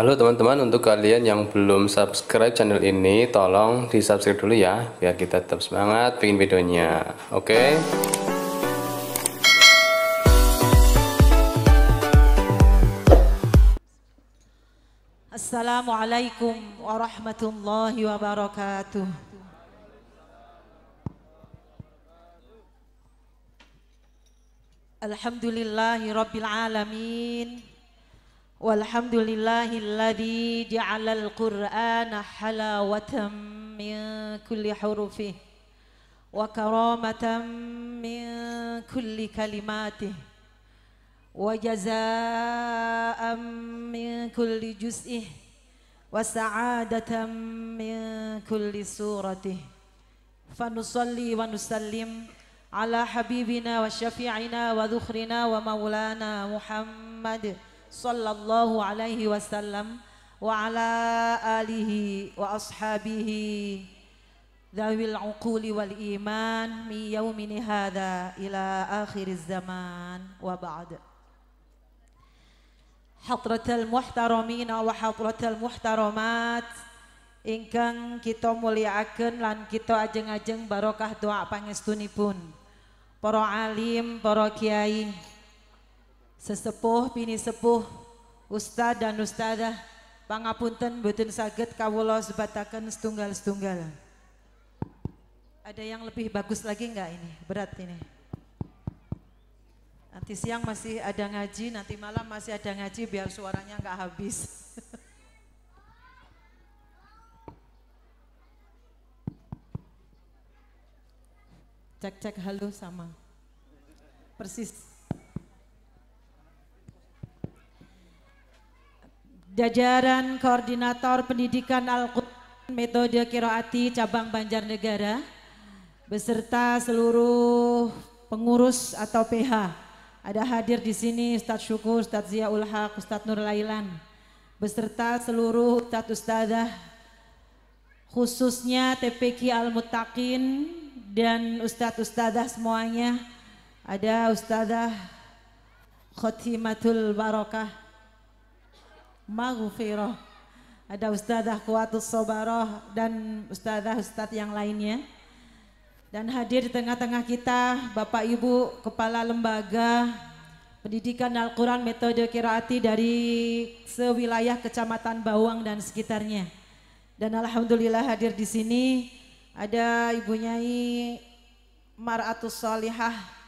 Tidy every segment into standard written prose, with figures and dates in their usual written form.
Halo teman-teman, untuk kalian yang belum subscribe channel ini, tolong di subscribe dulu ya, biar kita tetap semangat bikin videonya. Oke? Assalamualaikum warahmatullahi wabarakatuh. Alhamdulillahi rabbil alamin. Walhamdulillahilladzi ja'alal qur'ana halawatan min kulli hurufih wa karamatan min kulli kalimatih wa jazaa'an min kulli juz'ih wa sa'adatan min kulli suratih. Fanusalli wa nusallim ala habibina wa syafi'ina wa dhukhrina wa maulana Muhammad sallallahu alaihi wasallam wa ala alihi wa ashabihi dhawil uquli wal iman mi yaumini hadha ila akhiriz zaman wa ba'd. Hadratal muhtaramin wa hadratal muhtaramat ingkang kita mulyakaken lan kita ajeng-ajeng barokah doa pangestunipun para alim, para kiai, sesepuh, bini sepuh, ustad dan ustadah, pangapunten boten saged kawula sebataken setunggal-setunggal. Ada yang lebih bagus lagi enggak ini? Berat ini. Nanti siang masih ada ngaji, nanti malam masih ada ngaji biar suaranya enggak habis. Cek-cek halo sama. Persis. Jajaran Koordinator Pendidikan Al-Quran Metode Qiraati Cabang Banjarnegara beserta seluruh pengurus atau PH ada hadir di sini Ustadz Syukur, Ustadz Ziaul Haq, Ustadz Nur Lailan beserta seluruh Ustadz Ustadzah khususnya TPQ Al-Muttaqin dan Ustadz Ustadzah semuanya. Ada Ustadzah Khotimatul Barakah Maghfirah, ada Ustadzah Kuwatus Sobaroh dan Ustadzah-Ustadz yang lainnya. Dan hadir di tengah-tengah kita Bapak Ibu Kepala Lembaga Pendidikan Al-Quran Metode Qiraati dari sewilayah Kecamatan Bawang dan sekitarnya. Dan alhamdulillah hadir di sini ada Ibu Nyai Mar'atus Sholihah,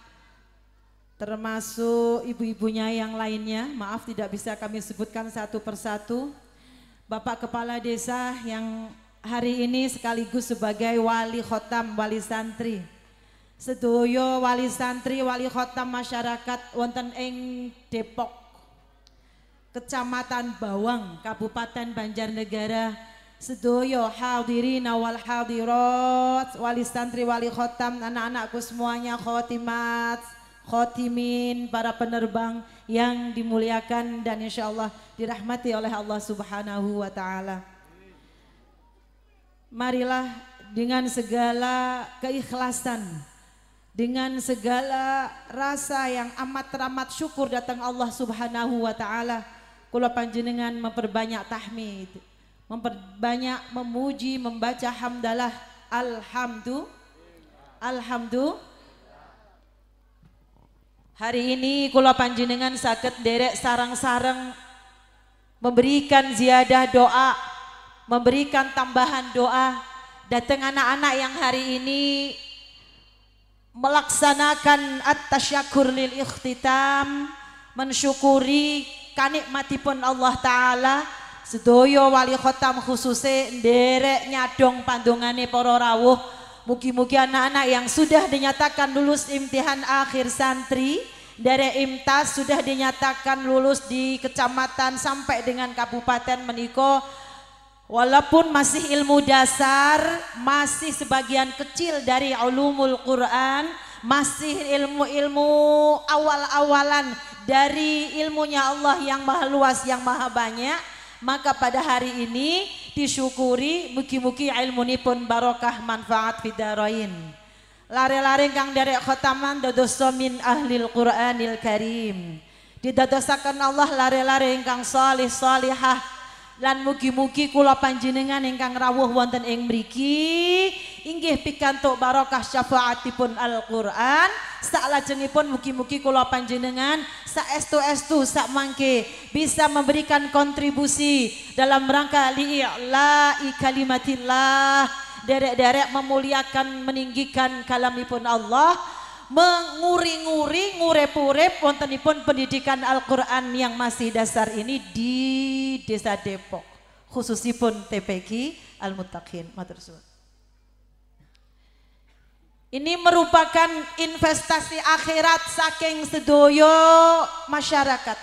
termasuk ibu-ibunya yang lainnya. Maaf tidak bisa kami sebutkan satu persatu. Bapak Kepala Desa yang hari ini sekaligus sebagai wali khotam, wali santri. Sedoyo wali santri, wali khotam masyarakat wonten ing Depok, Kecamatan Bawang, Kabupaten Banjarnegara. Sedoyo hadirin wal hadirat, wali santri, wali khotam, anak-anakku semuanya, khotimat, khotimin, para penerbang yang dimuliakan dan insya Allah dirahmati oleh Allah Subhanahu wa Ta'ala. Marilah dengan segala keikhlasan, dengan segala rasa yang amat teramat syukur datang Allah Subhanahu wa Ta'ala, kula panjenengan memperbanyak tahmid, memperbanyak memuji, membaca hamdalah, alhamdulillah. Hari ini kula panjenengan saged derek sareng-sareng memberikan ziyadah doa, memberikan tambahan doa datang anak-anak yang hari ini melaksanakan at-tasyakur lil ikhtitam, mensyukuri kanikmatipun Allah Ta'ala. Sedoyo wali khotam khususnya derek nyadong pandungane para rawuh. Mugi-mugi anak-anak yang sudah dinyatakan lulus imtihan akhir santri dari IMTAS, sudah dinyatakan lulus di kecamatan sampai dengan kabupaten meniko, walaupun masih ilmu dasar, masih sebagian kecil dari ulumul Quran, masih ilmu-ilmu awal-awalan dari ilmunya Allah yang maha luas, yang maha banyak, maka pada hari ini disyukuri mugi-mugi ilmunipun barokah manfaat fidarain. Lare-lare kang derek khotaman dodoso min ahlil Qur'anil Karim. Didadosaken Allah lare-lare ingkang salih salihah Lan mugi-mugi kula panjenengan ingkang rawuh wonten ing mriki inggih pikantuk barokah syafaatipun Al-Qur'an. Saklajengipun mugi-mugi kula panjenengan saestu-estu sak mangke bisa memberikan kontribusi dalam rangka li'i'la'i kalimatillah, derek-derek memuliakan meninggikan kalamipun Allah, menguri-nguri ngurep-urep wontenipun pendidikan Al-Qur'an yang masih dasar ini di Desa Depok, khususipun TPQ Al-Muttaqin. Matur suwun. Ini merupakan investasi akhirat saking sedoyo masyarakat,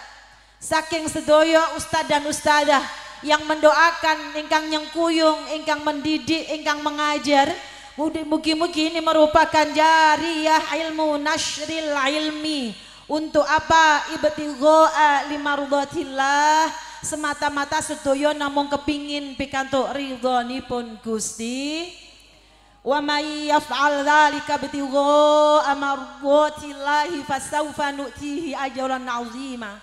saking sedoyo ustadz dan ustadzah yang mendoakan, ingkang nyengkuyung, ingkang mendidik, ingkang mengajar. Mugi-mugi ini merupakan jariyah ilmu nasril ilmi. Untuk apa? Ibtigha'a limardatillah, semata-mata sedoyo namung kepingin pikantuk ridhonipun Gusti. Wa may yaf'al dzalika ibtigha'a mardatillahi fasawfa nu'tihi ajran 'azima.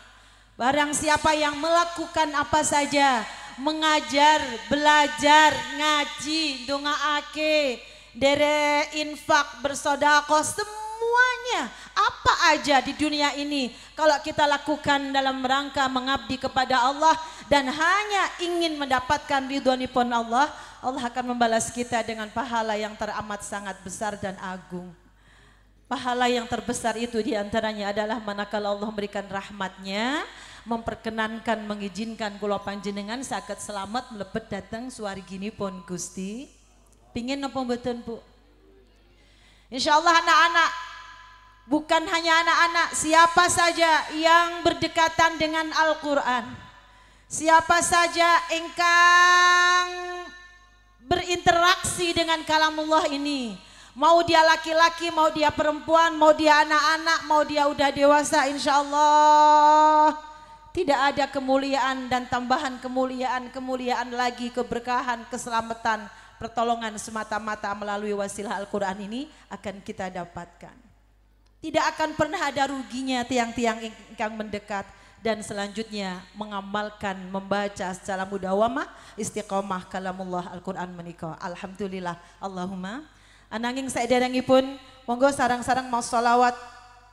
Barang siapa yang melakukan apa saja, mengajar, belajar, ngaji, ndongaake, dere infak, bersedekah, semuanya apa aja di dunia ini kalau kita lakukan dalam rangka mengabdi kepada Allah dan hanya ingin mendapatkan ridhonipun Allah, Allah akan membalas kita dengan pahala yang teramat sangat besar dan agung. Pahala yang terbesar itu diantaranya adalah manakala Allah memberikan rahmatnya, memperkenankan, mengizinkan kula panjenengan saged selamat mlebet dateng swarginipun Gusti. Pingin napa mboten, Bu? Insyaallah anak-anak, bukan hanya anak-anak, siapa saja yang berdekatan dengan Al-Qur'an, siapa saja engkang berinteraksi dengan kalamullah ini, mau dia laki-laki, mau dia perempuan, mau dia anak-anak, mau dia udah dewasa, insya Allah tidak ada kemuliaan dan tambahan kemuliaan lagi, keberkahan, keselamatan, pertolongan semata-mata melalui wasilah Al-Quran ini akan kita dapatkan. Tidak akan pernah ada ruginya tiang-tiang yang mendekat dan selanjutnya mengamalkan, membaca secara mudawamah, istiqomah kalamullah Al-Quran menika. Alhamdulillah, Allahumma. Ananging saderengipun monggo sarang-sarang mau sholawat.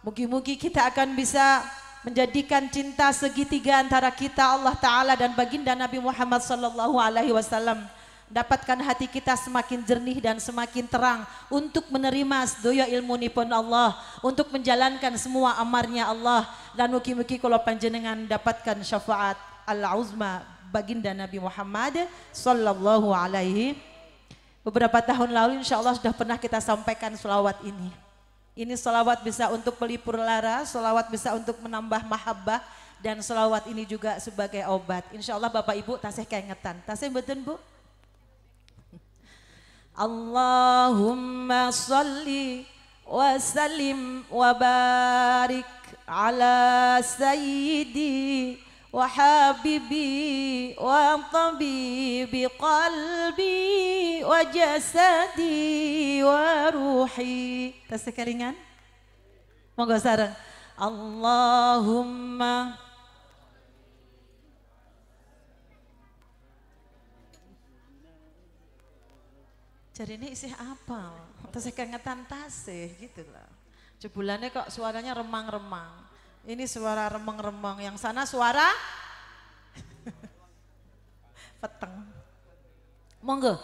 Mugi-mugi kita akan bisa menjadikan cinta segitiga antara kita Allah Ta'ala dan baginda Nabi Muhammad sallallahu alaihi wasallam, dapatkan hati kita semakin jernih dan semakin terang untuk menerima sedaya ilmu nipun Allah, untuk menjalankan semua amarnya Allah, dan mugi-mugi kula panjenengan dapatkan syafaat al-uzma baginda Nabi Muhammad sallallahu alaihi. Beberapa tahun lalu insya Allah sudah pernah kita sampaikan selawat ini. Ini selawat bisa untuk pelipur lara, selawat bisa untuk menambah mahabbah, dan selawat ini juga sebagai obat. Insya Allah Bapak Ibu tasih keingetan, tasih mboten Bu? Allahumma salli wa sallim wa barik ala sayyidi wa habibi wa tabibi qalbi wa jasadi wa ruhi. Tas keringan? Monggo sareng. Allahumma cari ini isi apa? Tas kengetan tasih gitu lah. Jebulannya kok suaranya remang-remang. Ini suara remeng-remeng, yang sana suara peteng. Monggo.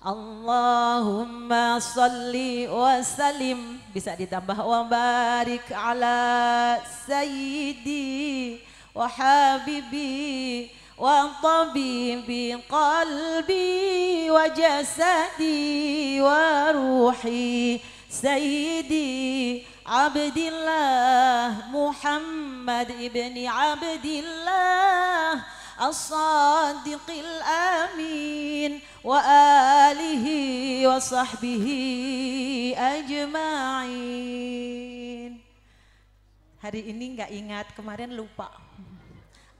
Allahumma salli wa sallim, bisa ditambah wa barik ala sayyidi wa habibi wa tabibi qalbi wa jasadi wa ruhi sayyidi Abdillah Muhammad ibni Abdillah as-sadiqil amin wa alihi wa sahbihi ajma'in. Hari ini nggak ingat, kemarin lupa.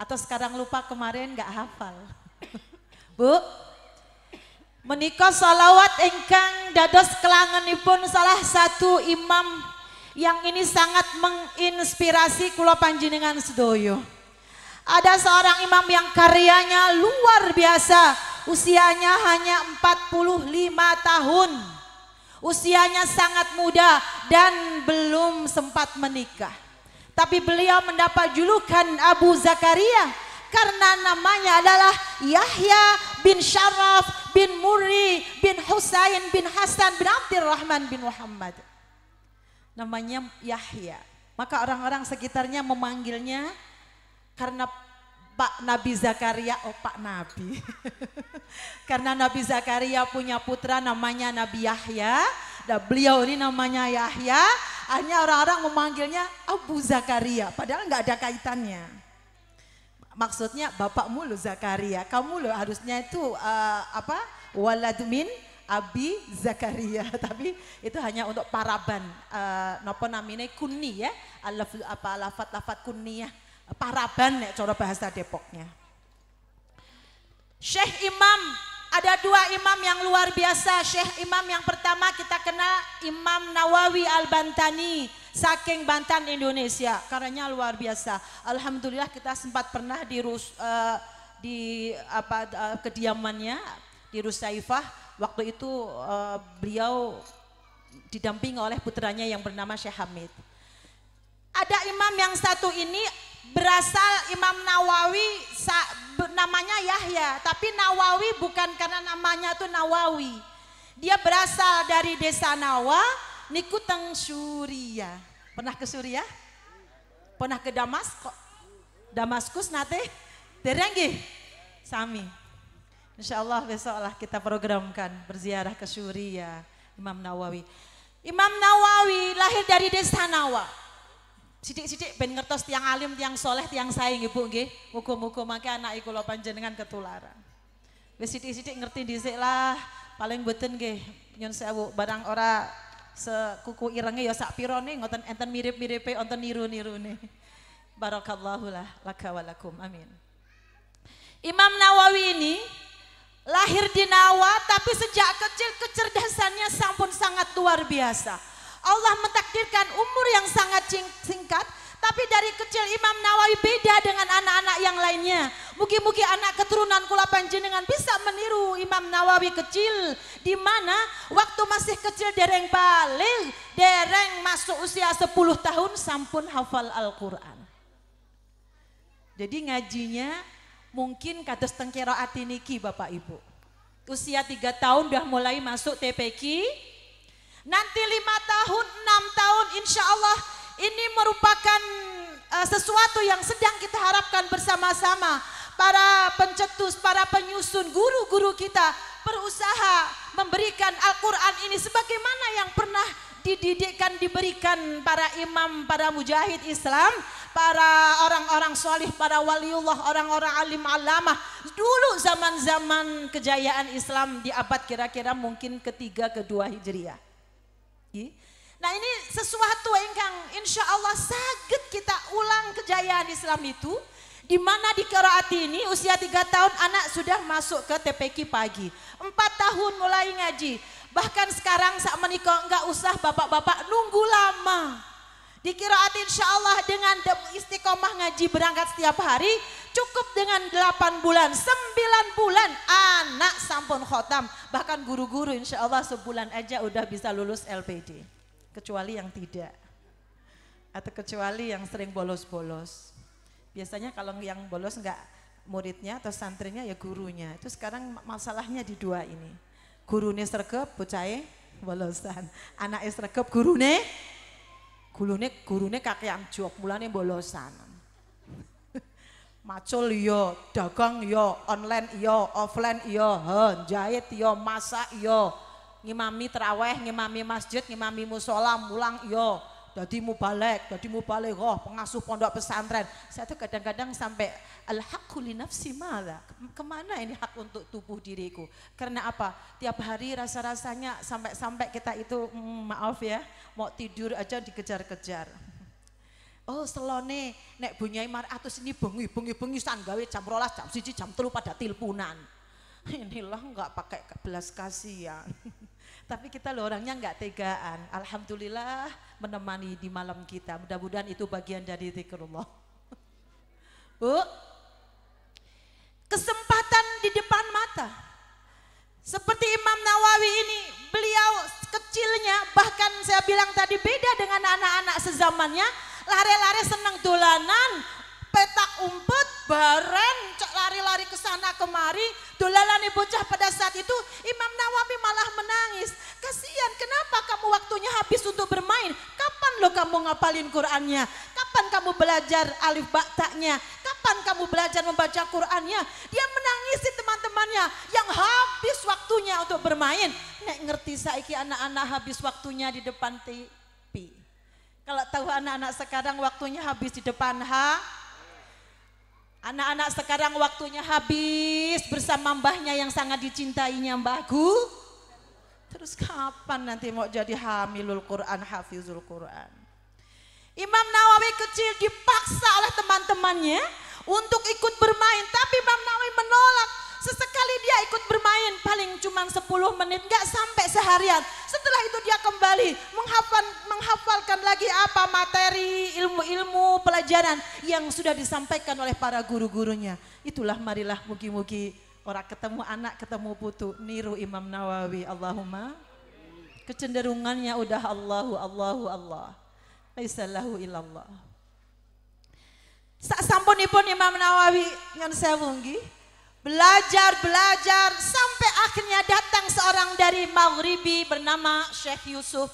Atau sekarang lupa, kemarin nggak hafal. Bu, menika salawat ingkang dados kelangenipun salah satu imam yang ini sangat menginspirasi kula panjenengan sedoyo. Ada seorang imam yang karyanya luar biasa. Usianya hanya 45 tahun. Usianya sangat muda dan belum sempat menikah. Tapi beliau mendapat julukan Abu Zakaria karena namanya adalah Yahya bin Syaraf bin Murri bin Husain bin Hasan bin Abdurrahman bin Muhammad. Namanya Yahya. Maka orang-orang sekitarnya memanggilnya karena Pak Nabi Zakaria, oh Pak Nabi. Karena Nabi Zakaria punya putra namanya Nabi Yahya. Dan beliau ini namanya Yahya. Hanya orang-orang memanggilnya Abu Zakaria. Padahal nggak ada kaitannya. Maksudnya bapakmu lo Zakaria. Kamu lo harusnya itu walad min Abi Zakaria. Tapi itu hanya untuk paraban. Nopo namine kunni ya. Lafat-lafat kunni ya. Paraban nek cara bahasa Depoknya. Syekh Imam, ada dua imam yang luar biasa. Syekh Imam yang pertama kita kenal Imam Nawawi Al-Bantani, saking Bantan Indonesia, karyanya luar biasa. Alhamdulillah kita sempat pernah di kediamannya di Rusaifah. Waktu itu beliau didampingi oleh putranya yang bernama Syekh Hamid. Ada imam yang satu ini berasal Imam Nawawi, namanya Yahya, tapi Nawawi bukan karena namanya tuh Nawawi. Dia berasal dari desa Nawa, niku teng Suria. Pernah ke Suria? Pernah ke Damaskus nate? Dereng nggih? Sami. Insyaallah besok lah kita programkan berziarah ke Suria, Imam Nawawi. Imam Nawawi lahir dari desa Nawa. Sidik-sidik ben ngertos tiang alim, tiang soleh, tiang saing ibu nggih. Muga-muga mangke anak kula panjenengan ketularan. Wis sidik-sidik ngerti dhisik lah, paling mboten nggih nyun sewu barang ora sekuku irenge ya sak pirone ngoten enten mirip-miripe wonten niru-nirune. Barakallahu lah laka walakum amin. Imam Nawawi ini lahir di Nawa tapi sejak kecil kecerdasannya sampun sangat luar biasa. Allah mentakdirkan umur yang sangat singkat, tapi dari kecil Imam Nawawi beda dengan anak-anak yang lainnya. Mugi-mugi anak keturunan kula panjenengan bisa meniru Imam Nawawi kecil, di mana waktu masih kecil dereng baligh, dereng masuk usia 10 tahun sampun hafal Al-Qur'an. Jadi ngajinya mungkin kados teng qiraat niki Bapak Ibu. Usia 3 tahun udah mulai masuk TPQ. Nanti 5 tahun, 6 tahun insya Allah ini merupakan sesuatu yang sedang kita harapkan bersama-sama. Para pencetus, para penyusun, guru-guru kita berusaha memberikan Al-Quran ini sebagaimana yang pernah dididikkan, diberikan para imam, para mujahid Islam, para orang-orang solih, para waliullah, orang-orang alim alamah. Dulu zaman-zaman kejayaan Islam di abad kira-kira mungkin ketiga, kedua Hijriah. Nah ini sesuatu yang insya Allah saged kita ulang kejayaan Islam itu, di mana di qiraat ini usia 3 tahun anak sudah masuk ke TPQ pagi, 4 tahun mulai ngaji. Bahkan sekarang saat menikah enggak usah bapak-bapak nunggu lama. Di qiraat insya Allah dengan istiqomah ngaji berangkat setiap hari, cukup dengan 8 bulan, 9 bulan anak sampun khotam. Bahkan guru-guru insya Allah sebulan aja udah bisa lulus LPD. Kecuali yang tidak. Atau kecuali yang sering bolos-bolos. Biasanya kalau yang bolos enggak muridnya atau santrinya ya gurunya. Itu sekarang masalahnya di dua ini. Gurune sregep, bocahe bolosan. Anake sregep, gurune kakean jok, mulane bolosan. Macul yo, dagang yo, online yo, offline yo, jahit yo, masak yo, ngimami teraweh, ngimami masjid, ngimami musola, mulang yo, dadi mubalek, pengasuh pondok pesantren. Saya tuh kadang-kadang sampai al-haqqu li nafsi mala. Kemana ini hak untuk tubuh diriku? Karena apa? Tiap hari rasa-rasanya sampai kita itu maaf ya, mau tidur aja dikejar-kejar. Oh selone nek bunyai Maratus ini bengi san gawe jam 12, jam 1, jam 3 pada tilpunan. Inilah enggak pakai belas kasihan. Tapi kita loh orangnya enggak tegaan. Alhamdulillah menemani di malam kita. Mudah-mudahan itu bagian dari zikrullah. Bu, kesempatan di depan saya bilang tadi beda dengan anak-anak sezamannya, lari-lari senang dolanan, petak umpet, baren, lari-lari ke sana kemari, dolalani bocah pada saat itu. Imam Nawawi malah menangis. Kasihan, kenapa kamu waktunya habis untuk bermain? Kapan lo kamu ngapalin Qur'annya? Kapan kamu belajar alif ba ta'nya? Kapan kamu belajar membaca Qur'annya? Dia menangisi teman-temannya yang habis waktunya untuk bermain. Nek ngerti saiki anak-anak habis waktunya di depan TV. Kalau tahu anak-anak sekarang waktunya habis di depan anak-anak sekarang waktunya habis bersama mbahnya yang sangat dicintainya, Mbahku. Terus kapan nanti mau jadi hamilul Quran, hafizul Quran? Imam Nawawi kecil dipaksa oleh teman-temannya untuk ikut bermain, tapi Imam Nawawi menolak. Sesekali dia ikut bermain, paling cuma 10 menit, gak sampai seharian. Setelah itu dia kembali menghafalkan lagi apa materi, ilmu-ilmu, pelajaran yang sudah disampaikan oleh para guru-gurunya. Itulah marilah mugi-mugi orang ketemu anak, ketemu putu, niru Imam Nawawi. Allahumma. Kecenderungannya udah Allah. Laisallahu illallah. Sak sampunipun Imam Nawawi yang saya wunggi belajar sampai akhirnya datang seorang dari Maghribi bernama Syekh Yusuf.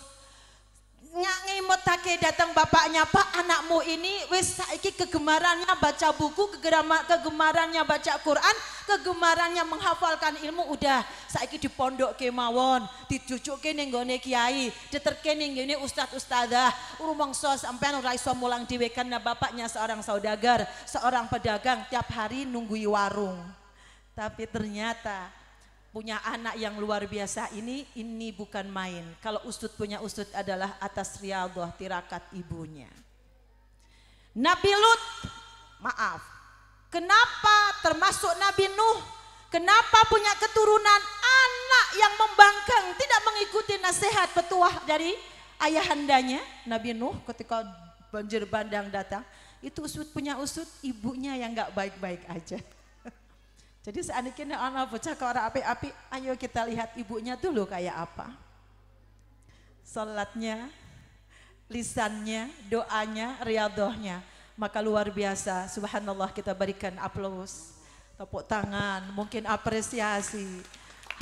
Ngimutake datang bapaknya, Pak, anakmu ini wis saiki kegemarannya baca buku, kegemarannya baca Quran, kegemarannya menghafalkan ilmu, udah saiki di pondok kemawon, dijujuke ning nggone kiai, diterke ning ngene ustaz ustadzah. Rumangsa sampean ora iso mulang dhewe karena bapaknya seorang saudagar, seorang pedagang, tiap hari nunggui warung. Tapi ternyata punya anak yang luar biasa ini bukan main. Kalau ustud punya ustud adalah atas riyadhah tirakat ibunya. Nabi Lut, maaf, kenapa termasuk Nabi Nuh, kenapa punya keturunan anak yang membangkang, tidak mengikuti nasihat petuah dari ayahandanya Nabi Nuh ketika banjir bandang datang. Itu ustud punya ustud, ibunya yang gak baik-baik aja. Jadi seandainya anak bocah ke orang api-api, ayo kita lihat ibunya dulu kayak apa. Salatnya, lisannya, doanya, riyadhahnya. Maka luar biasa, subhanallah, kita berikan aplaus, tepuk tangan, mungkin apresiasi.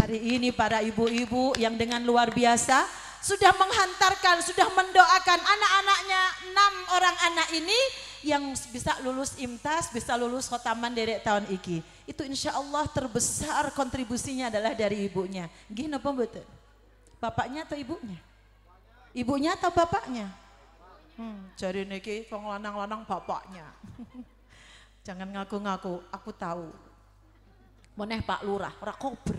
Hari ini para ibu-ibu yang dengan luar biasa sudah menghantarkan, sudah mendoakan anak-anaknya, 6 orang anak ini yang bisa lulus IMTAS, bisa lulus khotaman derek tahun iki. Itu insya Allah terbesar kontribusinya adalah dari ibunya. Gini apa betul? Bapaknya atau ibunya? Ibunya atau bapaknya? Jari niki wong lanang-lanang bapaknya. Jangan ngaku-ngaku, aku tahu. Meneh Pak Lurah, ora kober.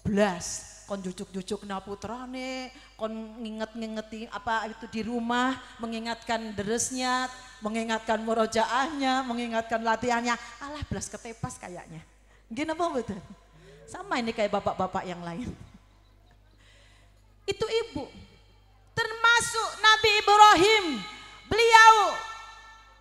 Blas. Kon jujuk-jujuk na putrane, kon nginget-ngingeti apa itu di rumah, mengingatkan deresnya, mengingatkan murojaahnya, mengingatkan latihannya. Alah belas ketepas kayaknya. Gini apa betul? Sama ini kayak bapak-bapak yang lain. Itu ibu. Termasuk Nabi Ibrahim. Beliau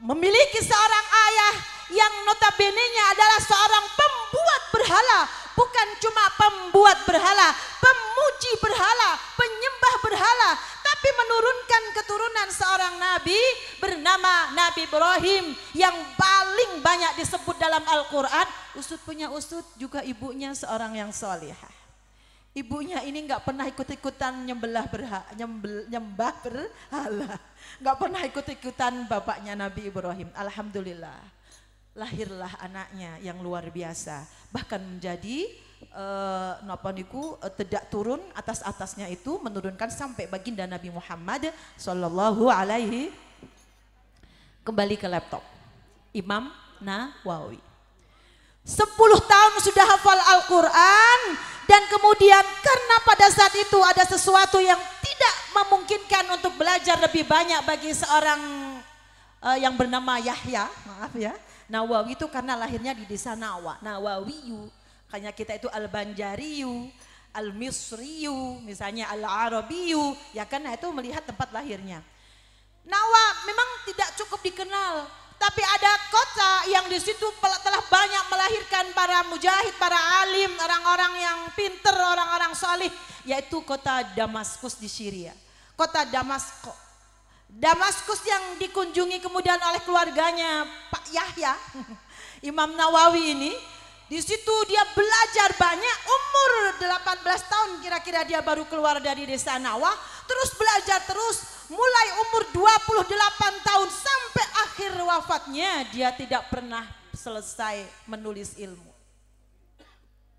memiliki seorang ayah yang notabene-nya adalah seorang pembuat berhala. Bukan cuma pembuat berhala, pemuji berhala, penyembah berhala, tapi menurunkan keturunan seorang nabi bernama Nabi Ibrahim yang paling banyak disebut dalam Al-Quran. Ustud punya ustud juga ibunya seorang yang solihah. Ibunya ini nggak pernah ikut-ikutan nyembah berhala, nggak pernah ikut-ikutan bapaknya Nabi Ibrahim. Alhamdulillah. Lahirlah anaknya yang luar biasa, bahkan menjadi tidak turun atas-atasnya itu menurunkan sampai baginda Nabi Muhammad sallallahu alaihi. Kembali ke laptop Imam Nawawi 10 tahun sudah hafal Al-Quran, dan kemudian karena pada saat itu ada sesuatu yang tidak memungkinkan untuk belajar lebih banyak bagi seorang yang bernama Yahya, maaf ya, Nawawi itu karena lahirnya di desa Nawawiyu. Kayaknya kita itu Al-Banjariyu, Al-Misriyu, misalnya Al-Arabiyu, ya karena itu melihat tempat lahirnya. Nawa memang tidak cukup dikenal, Tapi ada kota yang di situ telah banyak melahirkan para mujahid, para alim, orang-orang yang pinter, orang-orang salih, yaitu kota Damaskus di Syria. Kota Damaskus yang dikunjungi kemudian oleh keluarganya Pak Yahya, Imam Nawawi ini. Di situ dia belajar banyak, umur 18 tahun kira-kira dia baru keluar dari desa Nawah, terus belajar terus, mulai umur 28 tahun sampai akhir wafatnya dia tidak pernah selesai menulis ilmu.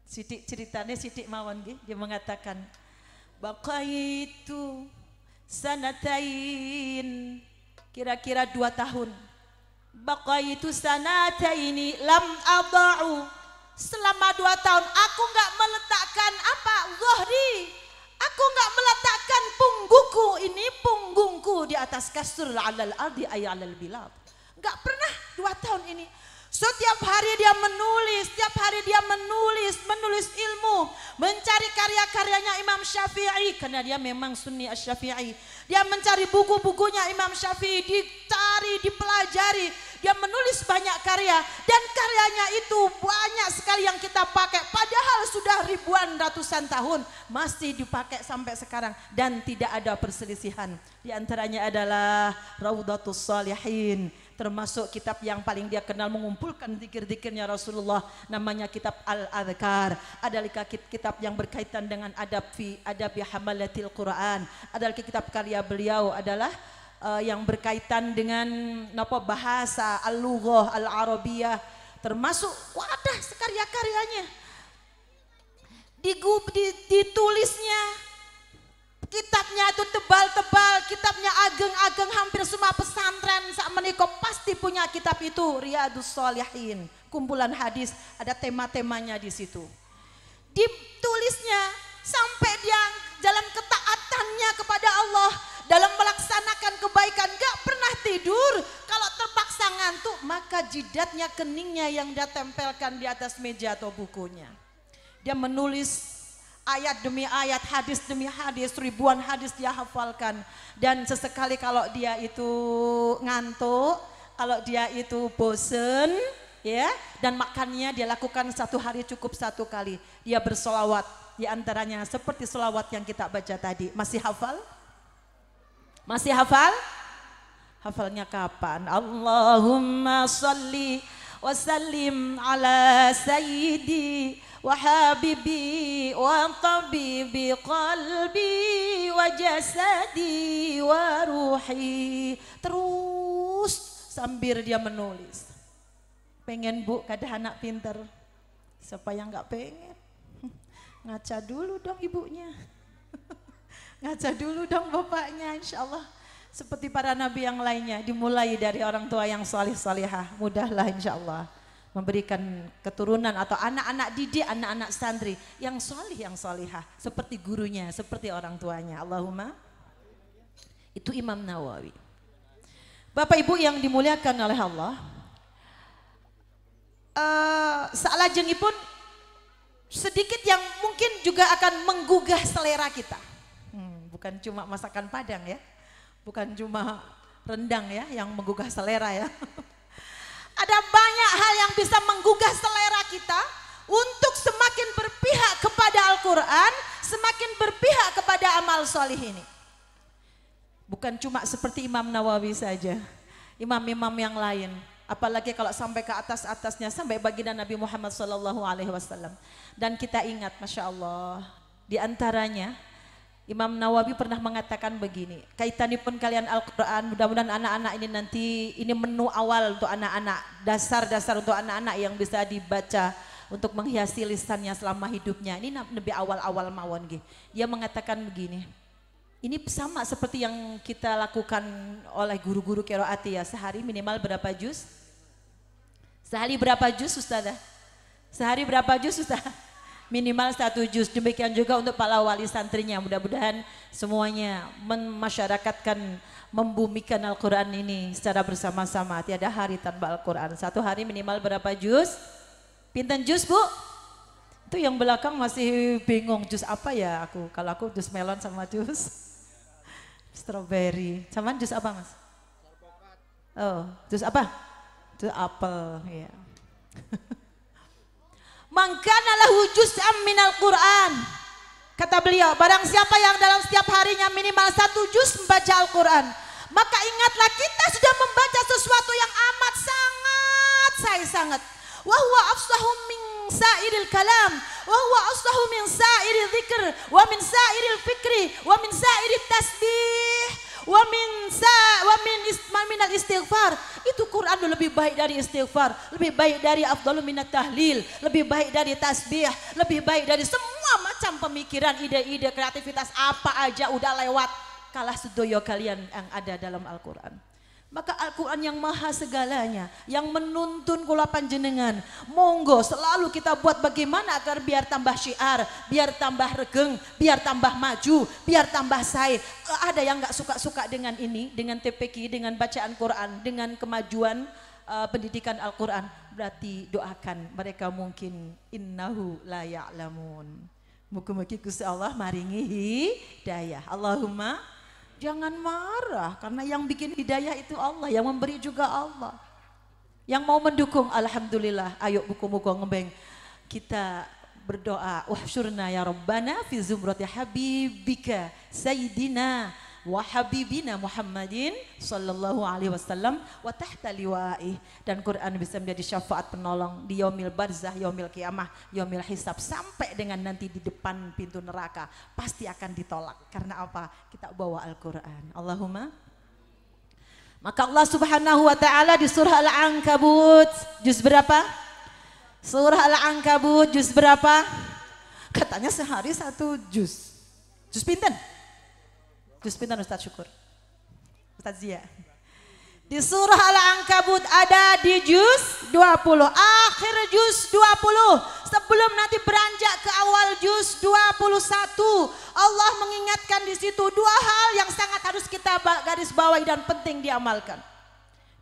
Sidik ceritanya sidik mawon dia mengatakan, baqaitu sanatain, kira-kira 2 tahun. Baqaitu sanataini lam adau, selama 2 tahun aku nggak meletakkan apa zuhri, aku nggak meletakkan punggungku di atas kasur alal ardi ay alal bilad. Nggak pernah 2 tahun ini. Setiap hari dia menulis ilmu, mencari karya-karyanya Imam Syafi'i karena dia memang Sunni Asy-Syafi'i. Dia mencari buku-bukunya Imam Syafi'i, dicari, dipelajari. Dia menulis banyak karya dan karyanya itu banyak sekali yang kita pakai. Padahal sudah ribuan ratusan tahun masih dipakai sampai sekarang dan tidak ada perselisihan. Di antaranya adalah Raudhatus Shalihin, termasuk kitab yang paling dia kenal mengumpulkan zikir-zikirnya Rasulullah, namanya kitab Al-Adhkar. Ada kitab yang berkaitan dengan adab hamalatil Quran. Ada kitab karya beliau adalah yang berkaitan dengan bahasa al-lughah al-arabiyah, termasuk wadah karya-karyanya. Ditulisnya kitabnya itu tebal-tebal, kitabnya ageng-ageng, hampir semua pesantren sak menika pasti punya kitab itu, Riyadhus Shalihin, kumpulan hadis, ada tema-temanya di situ. Ditulisnya sampai dia dalam ketaatannya kepada Allah, dalam melaksanakan kebaikan, gak pernah tidur. Kalau terpaksa ngantuk, maka jidatnya, keningnya yang dia tempelkan di atas meja atau bukunya. Dia menulis ayat demi ayat, hadis demi hadis, ribuan hadis dia hafalkan. Dan sesekali kalau dia itu ngantuk, kalau dia itu bosen, ya, dan makannya dia lakukan 1 hari cukup 1 kali. Dia bersolawat, di antaranya seperti solawat yang kita baca tadi. Masih hafal? Masih hafal? Hafalnya kapan? Allahumma salli wa sallim ala sayyidi wa habibi wa tabibi qalbi wa jasadi wa ruhi. Terus sambil dia menulis. Pengen bu kada anak pinter? Siapa yang gak pengen? Ngaca dulu dong ibunya. Ngaca dulu dong bapaknya, insya Allah. Seperti para nabi yang lainnya, dimulai dari orang tua yang salih-salihah. Mudahlah insya Allah memberikan keturunan atau anak-anak didik, anak-anak santri yang salih, yang salihah. Seperti gurunya, seperti orang tuanya. Allahumma. Itu Imam Nawawi. Bapak Ibu yang dimuliakan oleh Allah. Salajengipun sedikit yang mungkin juga akan menggugah selera kita. Bukan cuma masakan Padang ya, bukan cuma rendang ya yang menggugah selera ya. Ada banyak hal yang bisa menggugah selera kita untuk semakin berpihak kepada Al-Quran, semakin berpihak kepada amal solih ini. Bukan cuma seperti Imam Nawawi saja, imam-imam yang lain. Apalagi kalau sampai ke atas-atasnya, sampai baginda Nabi Muhammad SAW. Dan kita ingat, Masya Allah, di antaranya Imam Nawawi pernah mengatakan begini, kaitanipun kalian Al-Quran, mudah-mudahan anak-anak ini nanti, ini menu awal untuk anak-anak, dasar-dasar untuk anak-anak yang bisa dibaca untuk menghiasi lisannya selama hidupnya. Ini lebih awal-awal mawon. Dia mengatakan begini, ini sama seperti yang kita lakukan oleh guru-guru qiraati ya, sehari minimal berapa juz? Sehari berapa juz Ustazah? Sehari berapa juz Ustazah? Minimal 1 juz. Demikian juga untuk para wali santrinya, mudah-mudahan semuanya memasyarakatkan, membumikan Al-Quran ini secara bersama-sama. Tiada hari tanpa Al-Quran. 1 hari minimal berapa juz? Pinten juz bu? Itu yang belakang masih bingung juz apa ya aku. Kalau aku juz melon sama juz strawberry. Sama juz apa mas? Oh, juz apa? itu apel ya. Mangkana lahu juz'am minal Qur'an. Kata beliau, barang siapa yang dalam setiap harinya minimal 1 juz membaca Al-Quran, maka ingatlah kita sudah membaca sesuatu yang amat sangat. Wa huwa afsahu min sa'iril kalam, wa huwa afsahu min sa'iril dzikr, wa min sa'iril fikri, wa min sa'iril tasbih, wa minal istighfar. Itu Quran lebih baik dari istighfar, lebih baik dari afdalu minat tahlil, lebih baik dari tasbih, lebih baik dari semua macam pemikiran, ide-ide, kreativitas apa aja udah lewat kalah sedoyo kalian yang ada dalam Al-Quran. Maka Al-Quran yang maha segalanya, yang menuntun kula panjenengan, monggo selalu kita buat bagaimana agar biar tambah syiar, biar tambah regeng, biar tambah maju, biar tambah sae. Ada yang nggak suka-suka dengan ini, dengan TPQ, dengan bacaan Quran, dengan kemajuan pendidikan Al-Quran, berarti doakan mereka mungkin innahu la ya'lamun. Muga-muga Gusti Allah maringi hidayah. Allahumma. Jangan marah karena yang bikin hidayah itu Allah, yang memberi juga Allah. Yang mau mendukung alhamdulillah. Ayo muga-muga ngembeng kita berdoa, wahsyurna ya Rabbana fi zumrati habibika sayyidina wa habibina Muhammadin sallallahu alaihi wasallam wa tahta liwaih, dan Quran bisa menjadi syafaat penolong di yaumil barzah, yaumil kiamah, yaumil hisab, sampai dengan nanti di depan pintu neraka pasti akan ditolak. Karena apa? Kita bawa Al-Quran. Allahumma. Maka Allah Subhanahu wa taala di surah Al-Ankabut juz berapa? Surah Al-Ankabut juz berapa? Katanya sehari 1 juz. Juz pinten? Juz pinten Ustaz Syukur? Ustaz Zia. Di surah Al-Ankabut ada di juz 20, akhir juz 20. Sebelum nanti beranjak ke awal juz 21, Allah mengingatkan di situ 2 hal yang sangat harus kita garis bawahi dan penting diamalkan.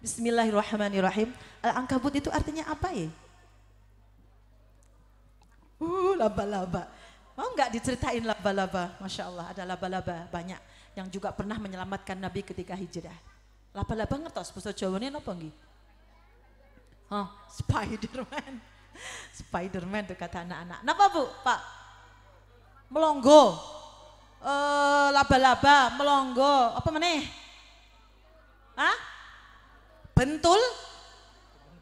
Bismillahirrahmanirrahim. Al-Ankabut itu artinya apa ya? Laba-laba. Mau nggak diceritain laba-laba? Masya Allah, ada laba-laba banyak yang juga pernah menyelamatkan Nabi ketika hijrah. Laba-laba ngertos bahasa Jawane napa nggih? Spiderman. Spiderman itu kata anak-anak. Napa Bu, Pak? Melonggo. Laba-laba, melonggo. Apa meneh? Hah? Bentul?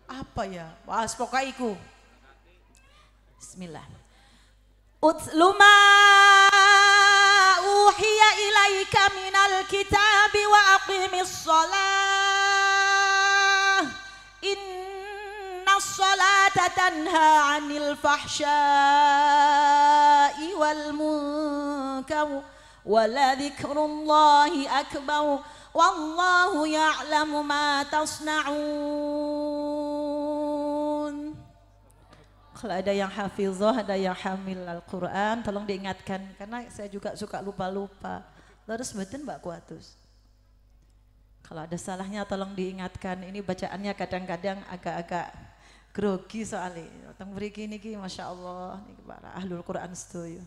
Apa ya? Wah, pokoknya iku. Bismillah. Utluma uhiya ilaika minal kitabi wa aqimis shalah innas salata tanha 'anil fahsya'i wal munkar wa la dzikrullahi akbar wallahu ya'lamu ma tasna'un. Kalau ada yang hafizah, ada yang hamil Al-Quran, tolong diingatkan. Karena saya juga suka lupa-lupa. Terus betul Mbak Kuatus. Kalau ada salahnya tolong diingatkan. Ini bacaannya kadang-kadang agak-agak grogi soalnya. Teng mriki niki Masya Allah. Niki para ahlul Quran sedoyo.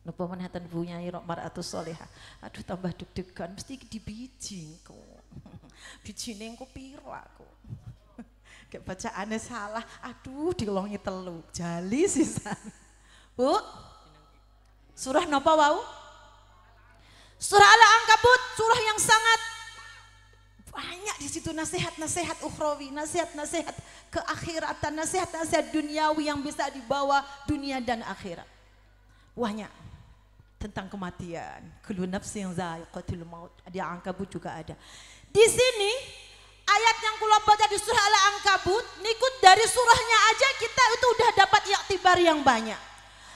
Napa menhatan Bu Nyai Mar'atus Sholihah. Aduh tambah deg-degan. Mesti dibijing kok. Bijine engko piro aku. Kayak bacaannya salah, aduh dilongi telu, jali sisan. Bu, surah napa wau? Surah Al-Ankabut, surah yang sangat banyak di situ nasihat-nasihat ukhrawi, nasihat-nasihat keakhiratan, nasihat-nasihat duniawi yang bisa dibawa dunia dan akhirat. Banyak tentang kematian, kullu nafsin dha'iqatul maut. Di Al-Ankabut juga ada. Di sini ayat yang kula baca di surah Al-Ankabut, nikut dari surahnya aja kita itu udah dapat iktibar yang banyak.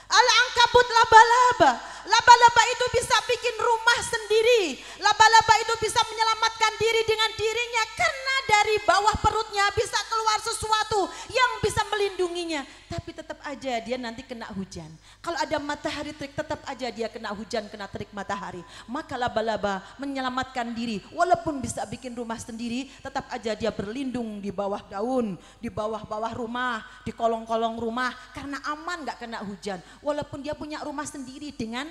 Al-Ankabut laba-laba. Laba-laba itu bisa bikin rumah sendiri. Laba-laba itu bisa menyelamatkan diri dengan dirinya karena dari bawah perutnya bisa keluar sesuatu yang bisa melindunginya. Tapi tetap aja dia nanti kena hujan. Kalau ada matahari terik tetap aja dia kena hujan, kena terik matahari. Maka laba-laba menyelamatkan diri. Walaupun bisa bikin rumah sendiri, tetap aja dia berlindung di bawah daun, di bawah-bawah rumah, di kolong-kolong rumah karena aman gak kena hujan. Walaupun dia punya rumah sendiri dengan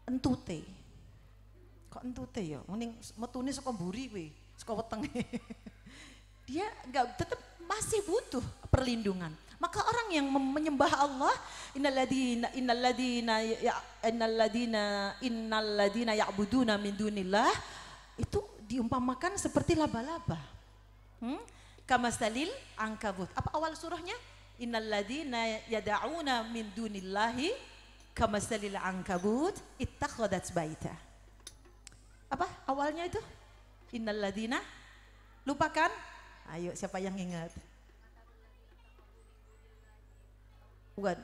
entute. Kok entute ya? Mending metune saka mburi kowe, saka wetenge. dia nggak tetap masih butuh perlindungan. Maka orang yang menyembah Allah, innalladzina ya'buduna min dunillah, itu diumpamakan seperti laba-laba. Kamasalil ankabut. Apa awal surahnya? Innalladzina yad'una min dunillahi kamasalil ankabut ittakhadhat baita. Apa awalnya itu? Innalladzina, lupakan? Ayo, siapa yang ingat? Bukan,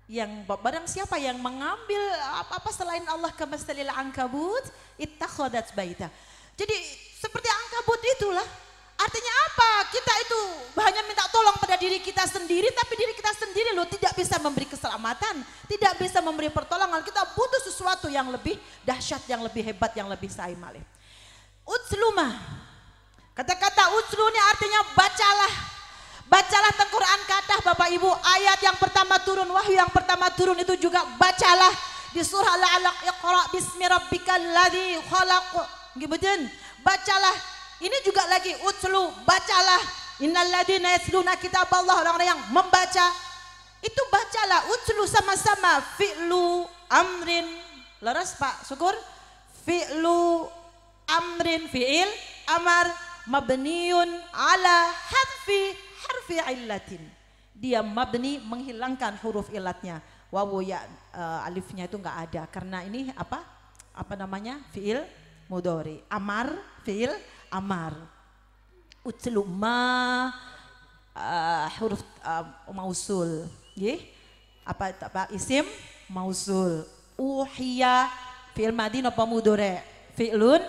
yang barang siapa yang mengambil apa-apa selain Allah kamasalil ankabut ittakhadhat baita. Jadi seperti ankabut itulah. Artinya apa? Kita itu hanya minta tolong pada diri kita sendiri, tapi diri kita sendiri loh tidak bisa memberi keselamatan, tidak bisa memberi pertolongan. Kita butuh sesuatu yang lebih dahsyat, yang lebih hebat, yang lebih saimale. Utsluma. Kata-kata utslu ini artinya bacalah. Bacalah Al-Quran kata Bapak Ibu, ayat yang pertama turun, wahyu yang pertama turun itu juga bacalah di surah Al-Alaq, Iqra bismi rabbikal ladzi khalaq. Gitu. Bacalah. Ini juga lagi utslu, bacalah. Innalladzina yatluna kitaballah, orang-orang yang membaca. Itu bacalah, utslu sama-sama. Fi'lu amrin. Leres Pak Syukur? Fi'lu amrin, fi'il amar mabniun ala harfi illatin. Dia mabni, menghilangkan huruf ilatnya. Wawu ya alifnya itu enggak ada karena ini apa? Apa namanya? Fi'il mudhari. Amar, fi'il amar. Utslu ma huruf mausul. Nggih. Apa isim mausul. Uhiya fi'il madhi napa mudhari? Fi'lun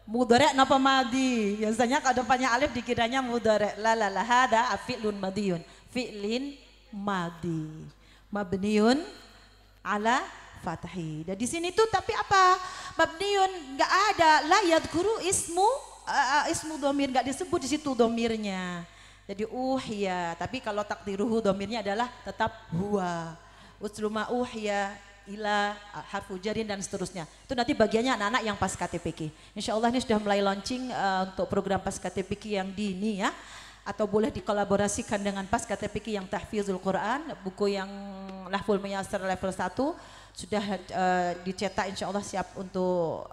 mudhari napa madhi? Biasanya kalau depannya alif dikiranya mudhari. La hada fi'lun madhiyun. Fi'lin madhi. Mabniun ala fathi. Dan di sini tuh tapi apa? Mabniun enggak ada, la yadhkuru ismu dhamir, enggak disebut di situ dhamirnya. Jadi uhya, tapi kalau takdiruhu dhamirnya adalah tetap huwa. Usluma uhya ila harfu jarin dan seterusnya. Itu nanti bagiannya anak-anak yang pas KTPK. Insyaallah ini sudah mulai launching untuk program pas KTPK yang dini ya. Atau boleh dikolaborasikan dengan pas KTPK yang tahfizul Quran, buku yang Lahful Muyasar level 1 sudah dicetak, insya Allah siap untuk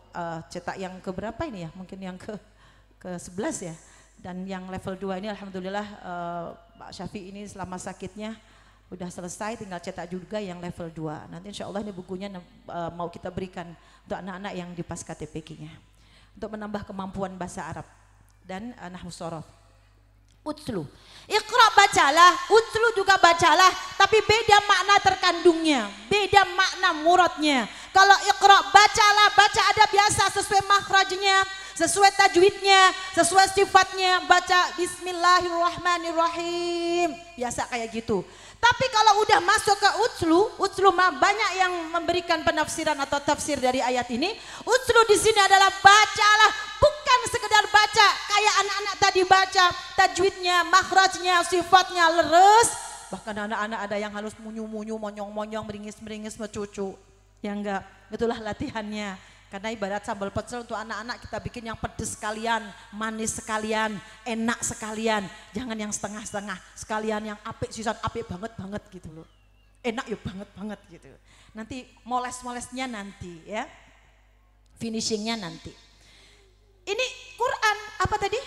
cetak yang keberapa ini ya, mungkin yang ke 11 ya. Dan yang level 2 ini alhamdulillah Pak Syafi ini selama sakitnya udah selesai, tinggal cetak juga yang level 2. Nanti insya Allah ini bukunya mau kita berikan untuk anak-anak yang di pas KTPK-nya untuk menambah kemampuan bahasa Arab dan nahwu shorof. Utslu, Iqra bacalah, utslu juga bacalah, tapi beda makna terkandungnya, beda makna muradnya. Kalau Iqra bacalah, baca ada biasa sesuai makhrajnya, sesuai tajwidnya, sesuai sifatnya, baca Bismillahirrahmanirrahim, biasa kayak gitu. Tapi kalau udah masuk ke utslu mah banyak yang memberikan penafsiran atau tafsir dari ayat ini. Utslu di sini adalah bacalah, bukan sekedar baca kayak anak-anak tadi baca, tajwidnya, makhrajnya, sifatnya leres. Bahkan anak-anak ada yang harus munyu-munyu, monyong-monyong, meringis-meringis, mencucu. Ya enggak, itulah latihannya. Karena ibarat sambal pecel untuk anak-anak kita bikin yang pedes sekalian, manis sekalian, enak sekalian. Jangan yang setengah-setengah, sekalian yang apik, sisan apik banget gitu loh. Enak ya banget gitu. Nanti moles-molesnya nanti ya, finishingnya nanti. Ini Quran apa tadi?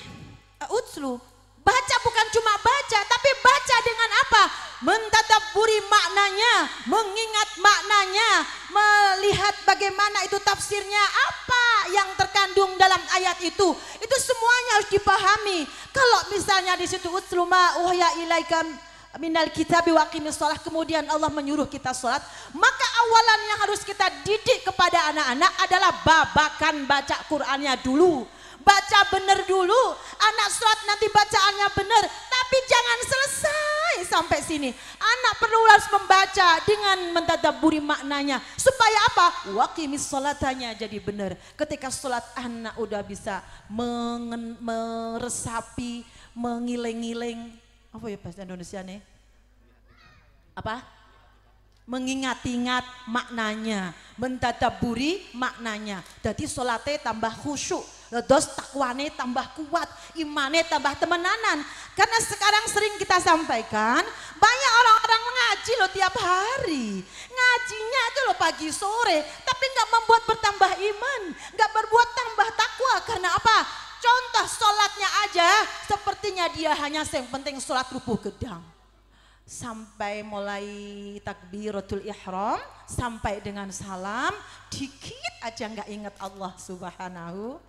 Utslu. Baca bukan cuma baca, tapi baca dengan apa? Mentadabburi maknanya, mengingat maknanya, melihat bagaimana itu tafsirnya, apa yang terkandung dalam ayat itu semuanya harus dipahami. Kalau misalnya di situ utslu ma uhya ilaikam minal kitabi wa aqimis shalah, kemudian Allah menyuruh kita sholat, maka awalan yang harus kita didik kepada anak-anak adalah babakan baca Qur'annya dulu. Baca benar dulu, anak sholat nanti bacaannya benar, tapi jangan selesai sampai sini. Anak perlu harus membaca dengan mentadabburi maknanya, supaya apa? Waqimis sholatanya jadi benar. Ketika sholat anak udah bisa meresapi, mengiling-iling, apa ya bahasa Indonesia nih? Apa? Mengingat-ingat maknanya, mentadabburi maknanya. Jadi sholatnya tambah khusyuk, Terus takwane tambah kuat, imane tambah temenanan. Karena sekarang sering kita sampaikan, banyak orang-orang mengaji loh tiap hari. Ngajinya itu loh pagi sore, tapi nggak membuat bertambah iman, nggak berbuat tambah takwa. Karena apa? Contoh sholatnya aja, sepertinya dia hanya yang penting sholat rubuh gedang. Sampai mulai takbiratul ihram sampai dengan salam dikit aja nggak ingat Allah subhanahu,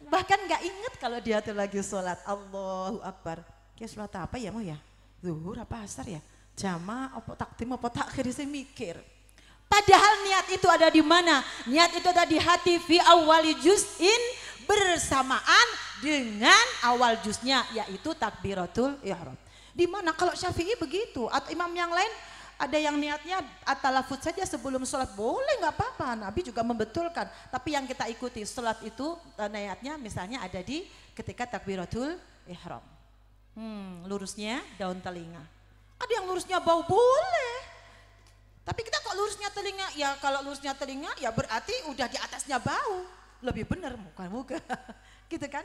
bahkan nggak ingat kalau dia tuh lagi sholat. Allahu Akbar, kayak sholat apa ya mau ya, zuhur apa asar ya, jama apa takdim apa takhir, saya mikir. Padahal niat itu ada di mana? Niat itu ada di hati, fi awwali juz'in, bersamaan dengan awal juznya yaitu takbiratul ihram. Di mana kalau Syafi'i begitu atau imam yang lain ada yang niatnya at-talafut saja sebelum sholat, boleh nggak apa-apa, Nabi juga membetulkan. Tapi yang kita ikuti sholat itu niatnya misalnya ada di ketika takbiratul ihram. Lurusnya daun telinga. Ada yang lurusnya bau, boleh. Tapi kita kok lurusnya telinga, ya kalau lurusnya telinga ya berarti udah di atasnya bau. Lebih benar muka-muka gitu kan.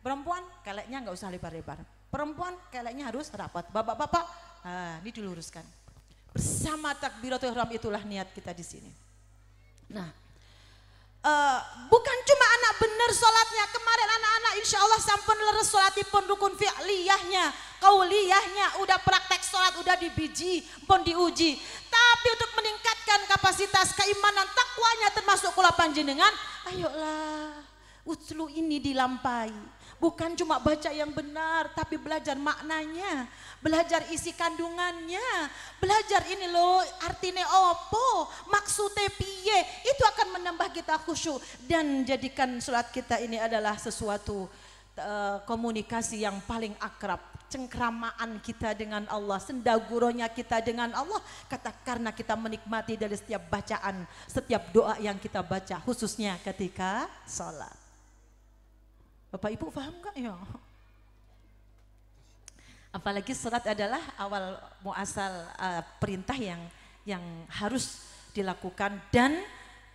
Perempuan keleknya nggak usah lebar-lebar. Perempuan keleknya harus rapat. Bapak-bapak, ini diluruskan. Bersama takbiratul ihram itulah niat kita di sini. Nah, bukan cuma anak bener sholatnya. Kemarin anak-anak insya Allah sampun leres sholatipun rukun fi'liyahnya, qauliyahnya, udah praktek sholat, udah dibiji, pun diuji. Tapi untuk meningkatkan kapasitas keimanan takwanya termasuk kula panjenengan, ayolah utlu ini dilampai. Bukan cuma baca yang benar, tapi belajar maknanya, belajar isi kandungannya, belajar ini loh artinya opo, maksudnya piye, itu akan menambah kita khusyuk dan jadikan sholat kita ini adalah sesuatu komunikasi yang paling akrab, cengkramaan kita dengan Allah, sendaguronya kita dengan Allah, karena kita menikmati dari setiap bacaan, setiap doa yang kita baca, khususnya ketika sholat. Bapak Ibu paham gak ya? Apalagi sholat adalah awal muasal perintah yang harus dilakukan dan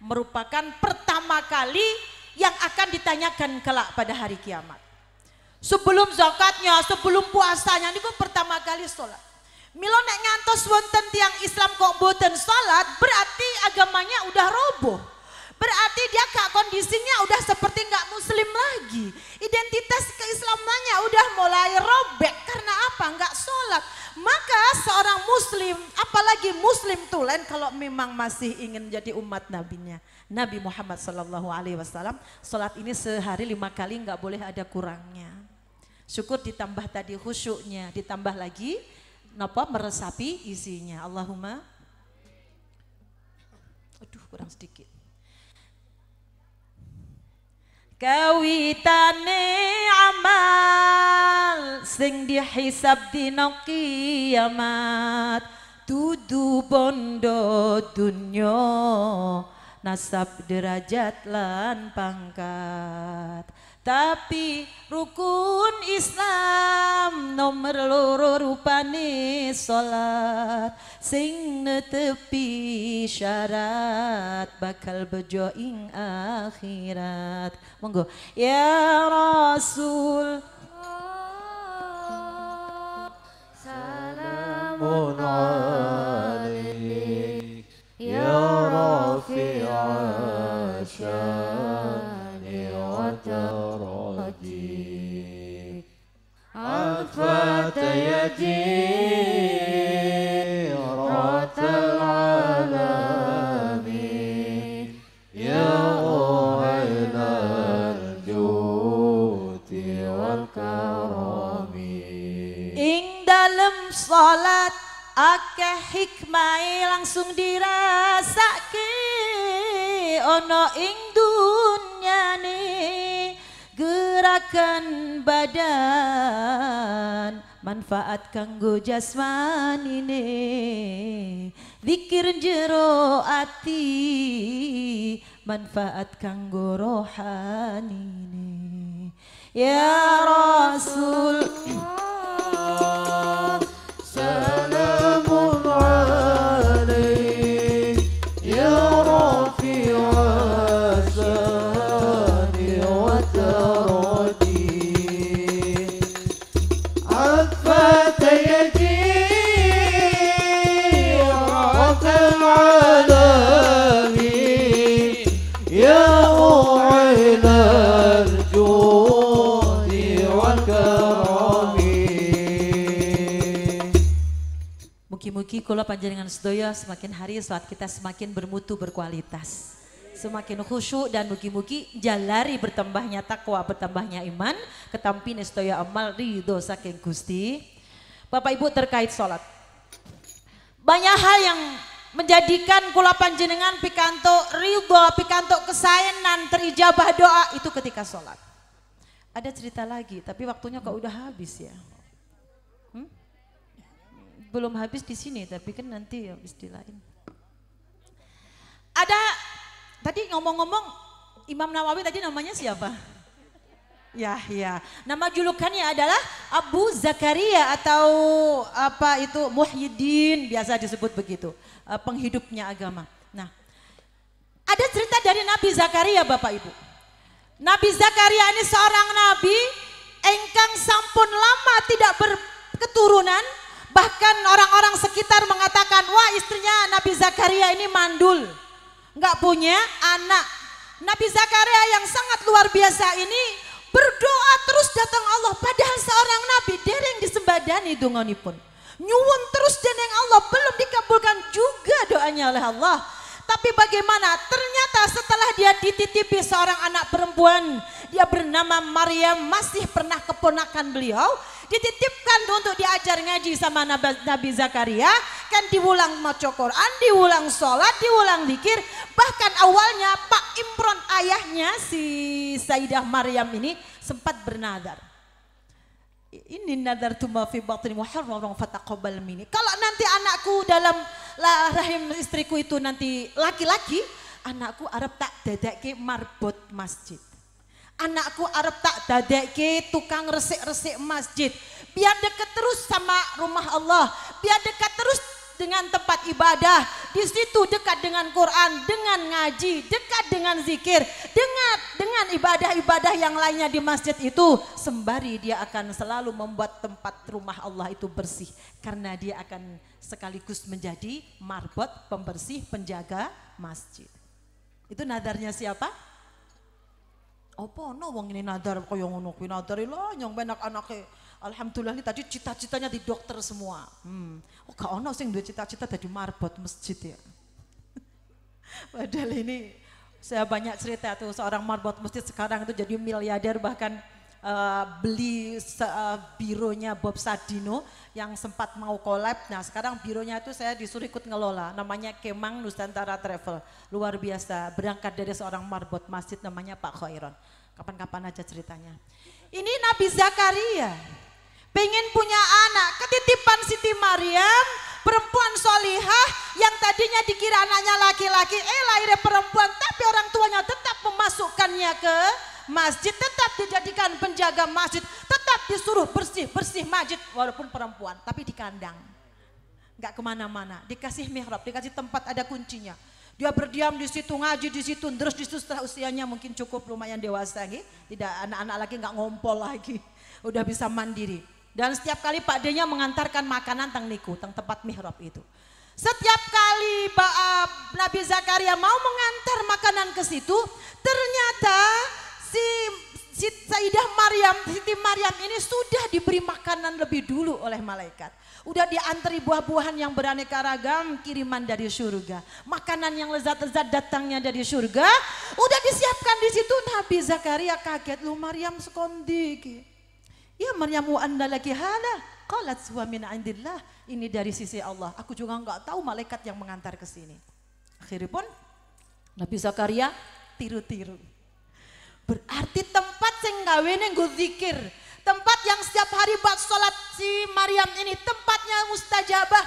merupakan pertama kali yang akan ditanyakan kelak pada hari kiamat. Sebelum zakatnya, sebelum puasanya, ini pertama kali sholat. Milo nek ngantos wonten tiang Islam kok boten sholat, berarti agamanya udah roboh. Berarti dia kondisinya udah seperti nggak muslim lagi. Identitas keislamannya udah mulai robek. Karena apa? Nggak sholat. Maka seorang muslim, apalagi muslim tulen, kalau memang masih ingin jadi umat nabinya, Nabi Muhammad SAW, sholat ini sehari 5 kali nggak boleh ada kurangnya. Syukur ditambah tadi khusyuknya, ditambah lagi meresapi isinya. Allahumma, aduh kurang sedikit. Kawitane amal sing dihisab dina kiamat, dudu bondo dunya, nasab derajat lan pangkat. Tapi rukun Islam nomor loro rupane sholat, sing netepi syarat bakal bejo ing akhirat. Monggo ya Rasul salamun alaik ya rafi'a syani wa taraji afat yadi ratal alamin ya uhailal juti wal karami. Ing dalem salat akeh hikmah langsung dirasake ono ing dunyane, gerakan badan manfaat kanggo jasmanine, zikir jero ati manfaat kanggo rohanine. Ya Rasul salamun alaik ya rafi'a syani wa Mugi-mugi kula panjenengan sedaya semakin hari salat kita semakin bermutu berkualitas. Semakin khusyuk dan mugi-mugi jalari bertambahnya takwa, bertambahnya iman, ketampine sedaya amal ridho saking Gusti. Bapak Ibu terkait salat. Banyak hal yang menjadikan kula panjenengan pikantuk ridho, pikantuk kesaenan, terijabah doa itu ketika salat. Ada cerita lagi, tapi waktunya kok udah habis ya. Belum habis di sini, tapi kan nanti habis di lain. Ada tadi ngomong-ngomong Imam Nawawi tadi namanya siapa? Yahya. Nama julukannya adalah Abu Zakaria atau apa itu Muhyiddin, biasa disebut begitu. Penghidupnya agama. Nah, ada cerita dari Nabi Zakaria Bapak Ibu. Nabi Zakaria ini seorang nabi engkang sampun lama tidak berketurunan. Bahkan orang-orang sekitar mengatakan, wah istrinya Nabi Zakaria ini mandul, nggak punya anak. Nabi Zakaria yang sangat luar biasa ini berdoa terus datang Allah, padahal seorang nabi dereng disembadani dongonipun. Nyuwun terus deneng Allah, belum dikabulkan juga doanya oleh Allah. Tapi bagaimana? Ternyata setelah dia dititipi seorang anak perempuan, dia bernama Maryam, masih pernah keponakan beliau, dititipkan untuk diajar ngaji sama Nabi Zakaria, kan diulang maca Quran, diulang sholat, diulang zikir. Bahkan awalnya Pak Imron ayahnya si Sayyidah Maryam ini sempat bernadar. Ini nadar tuma fi batni muharram fataqabbal minni. Kalau nanti anakku dalam rahim istriku itu nanti laki-laki, anakku arep tak dadekke marbot masjid. Anakku arep tak dadekke tukang resik-resik masjid. Biar dekat terus sama rumah Allah, biar dekat terus dengan tempat ibadah. Di situ dekat dengan Quran, dengan ngaji, dekat dengan zikir, dengan ibadah-ibadah yang lainnya di masjid itu. Sembari dia akan selalu membuat tempat rumah Allah itu bersih, karena dia akan sekaligus menjadi marbot, pembersih, penjaga masjid. Itu nadarnya siapa? Apa no wong ini nadar kaya ngono kuwi nadari lho nyong anak-anake. Alhamdulillah ini tadi cita-citanya di dokter semua. Oh gak ono sing duwe cita-cita dadi marbot masjid ya. Padahal ini saya banyak cerita tuh seorang marbot masjid sekarang itu jadi miliarder, bahkan beli bironya Bob Sadino yang sempat mau collab. Nah sekarang bironya itu saya disuruh ikut ngelola, namanya Kemang Nusantara Travel. Luar biasa, berangkat dari seorang marbot masjid namanya Pak Khairon. Kapan-kapan aja ceritanya. Ini Nabi Zakaria pengen punya anak, ketitipan Siti Maryam, perempuan solihah yang tadinya dikira anaknya laki-laki, lahirnya perempuan, tapi orang tuanya tetap memasukkannya ke masjid, tetap dijadikan penjaga masjid, tetap disuruh bersih-bersih masjid walaupun perempuan, tapi di kandang. Nggak kemana-mana, dikasih mihrab, dikasih tempat ada kuncinya. Dia berdiam di situ, ngaji di situ, terus di situ setelah usianya mungkin cukup lumayan dewasa, tidak anak-anak lagi, nggak ngompol lagi, udah bisa mandiri. Dan setiap kali Pak D-nya mengantarkan makanan tang niku, tang tempat mihrab itu. Setiap kali Nabi Zakaria mau mengantar makanan ke situ, ternyata si Sayyidah Maryam, Siti Maryam ini sudah diberi makanan lebih dulu oleh malaikat. Udah diantari buah-buahan yang beraneka ragam, kiriman dari surga. Makanan yang lezat-lezat datangnya dari surga, udah disiapkan di situ. Nabi Zakaria kaget, lu Maryam sekondi. Ya Maryamu anda lagi hala, qalat huwa min indillah. Ini dari sisi Allah. Aku juga nggak tahu malaikat yang mengantar ke sini. Akhirnya pun Nabi Zakaria tiru-tiru. Berarti tempat sing gawene nggo zikir, tempat yang setiap hari buat sholat si Maryam ini tempatnya mustajabah,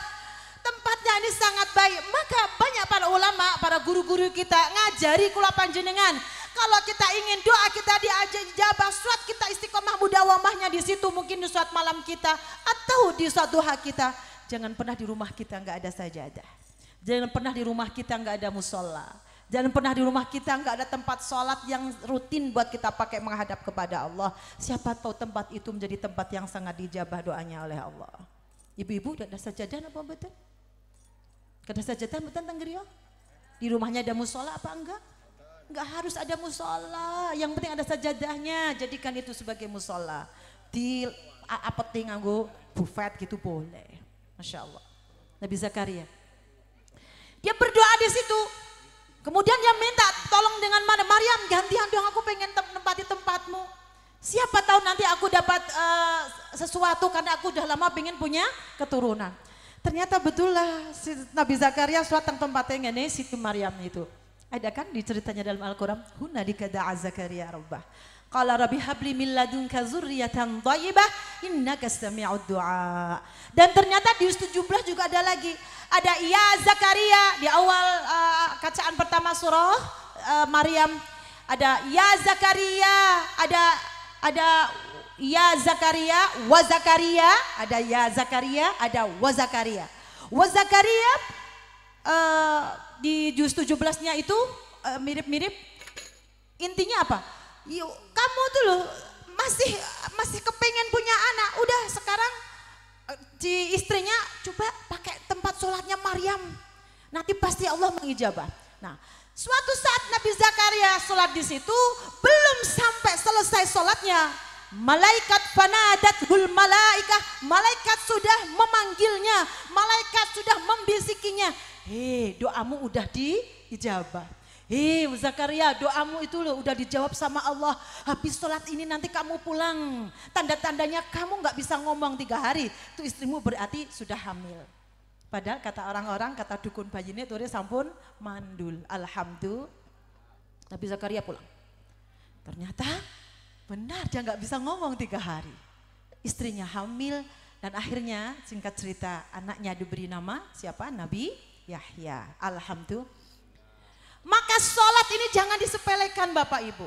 tempatnya ini sangat baik. Maka banyak para ulama, para guru-guru kita ngajari kula panjenengan, kalau kita ingin doa kita diijabah, sholat kita istiqomah mudawamahnya di situ, mungkin di sholat malam kita atau di sholat duha kita. Jangan pernah di rumah kita nggak ada sajadah, jangan pernah di rumah kita nggak ada musola. Jangan pernah di rumah kita nggak ada tempat sholat yang rutin buat kita pakai menghadap kepada Allah. Siapa tahu tempat itu menjadi tempat yang sangat dijabah doanya oleh Allah. Ibu-ibu ada sajadah apa betul? Ada sajadah betul Tanggrio? Di rumahnya ada musola apa enggak? Enggak harus ada musola. Yang penting ada sajadahnya. Jadikan itu sebagai musola. Di apa nganggo buffet gitu boleh. Masya Allah. Nabi Zakaria. Dia berdoa di situ. Kemudian dia minta tolong dengan mana? Maryam, gantian dong, aku pengen tempati tempatmu. Siapa tahu nanti aku dapat sesuatu karena aku udah lama pengen punya keturunan. Ternyata betul lah si Nabi Zakaria sholat teng tempatnya ini Siti Maryam itu. Ada kan di ceritanya dalam Al-Quran. Hunalika da'a Zakaria rabbah. Qala rabbi habli min ladunka dzurriyyatan thayyibah innaka sami'ud du'a. Dan ternyata di 17 juga ada lagi. Ada ya Zakaria di awal bacaan pertama surah Maryam. Ada ya Zakaria, ada ya Zakaria, wa Zakaria, ada ya Zakaria, ada wa Zakaria. Wa Zakaria di juz 17-nya itu mirip-mirip. Intinya apa? Yuk, kamu tuh loh masih kepengen punya anak. Udah sekarang di istrinya coba pakai tempat sholatnya Maryam. Nanti pasti Allah mengijabah. Nah, suatu saat Nabi Zakaria sholat di situ, belum sampai selesai sholatnya, malaikat fanadathul malaikah, malaikat sudah memanggilnya, malaikat sudah membisikinya. Hei, doamu udah diijabah. Hei Zakaria, doamu itu loh udah dijawab sama Allah. Habis sholat ini nanti kamu pulang. Tanda-tandanya kamu nggak bisa ngomong 3 hari. Itu istrimu berarti sudah hamil. Padahal kata orang-orang, kata dukun bayi ini tuh sampun mandul. Alhamdulillah. Nabi Zakaria pulang. Ternyata benar dia nggak bisa ngomong 3 hari. Istrinya hamil dan akhirnya singkat cerita anaknya diberi nama siapa? Nabi Yahya. Alhamdulillah. Maka sholat ini jangan disepelekan Bapak Ibu.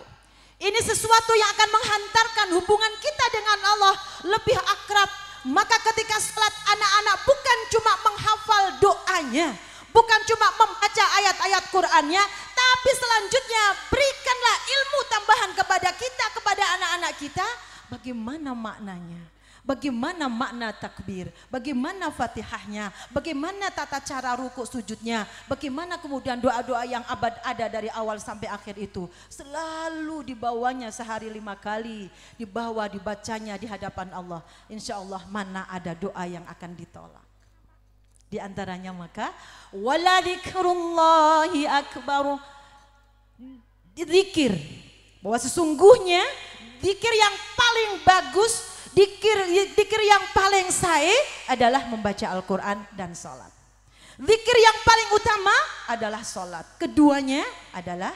Ini sesuatu yang akan menghantarkan hubungan kita dengan Allah lebih akrab. Maka ketika sholat anak-anak bukan cuma menghafal doanya, bukan cuma membaca ayat-ayat Qur'annya, tapi selanjutnya berikanlah ilmu tambahan kepada kita, kepada anak-anak kita. Bagaimana maknanya? Bagaimana makna takbir, bagaimana fatihahnya, bagaimana tata cara rukuk sujudnya, bagaimana kemudian doa-doa yang abad ada dari awal sampai akhir itu. Selalu dibawanya sehari 5 kali, dibacanya di hadapan Allah. Insya Allah mana ada doa yang akan ditolak. Di antaranya maka, waladikrullahi akbar, zikir. Bahwa sesungguhnya zikir yang paling bagus, Dikir yang paling sahih adalah membaca Al-Quran dan sholat. Zikir yang paling utama adalah sholat. Keduanya adalah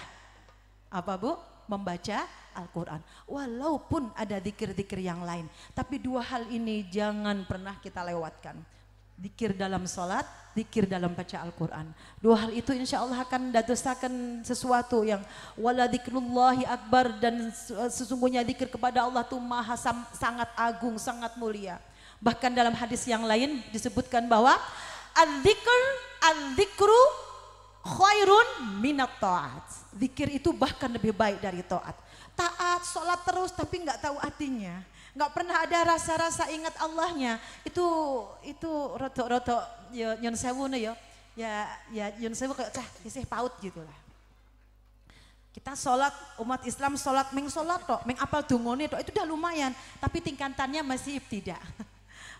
apa Bu? Membaca Al-Quran. Walaupun ada zikir-zikir yang lain. Tapi 2 hal ini jangan pernah kita lewatkan. Zikir dalam sholat, zikir dalam baca Al-Quran. 2 hal itu insya Allah akan dadosakan sesuatu yang wala dzikrullahi akbar, dan sesungguhnya zikir kepada Allah itu maha sangat agung, sangat mulia. Bahkan dalam hadis yang lain disebutkan bahwa adzikru khairun minat ta'at. Zikir itu bahkan lebih baik dari ta'at. Taat, sholat terus tapi nggak tahu artinya. Nggak pernah ada rasa-rasa ingat Allahnya, itu roto ya nyon sewu ya nyon sewu kayak kisih paut gitulah. Kita sholat, umat Islam sholat meng sholat tok, meng apal dungone tok, itu udah lumayan, tapi tingkatannya masih ibtidah.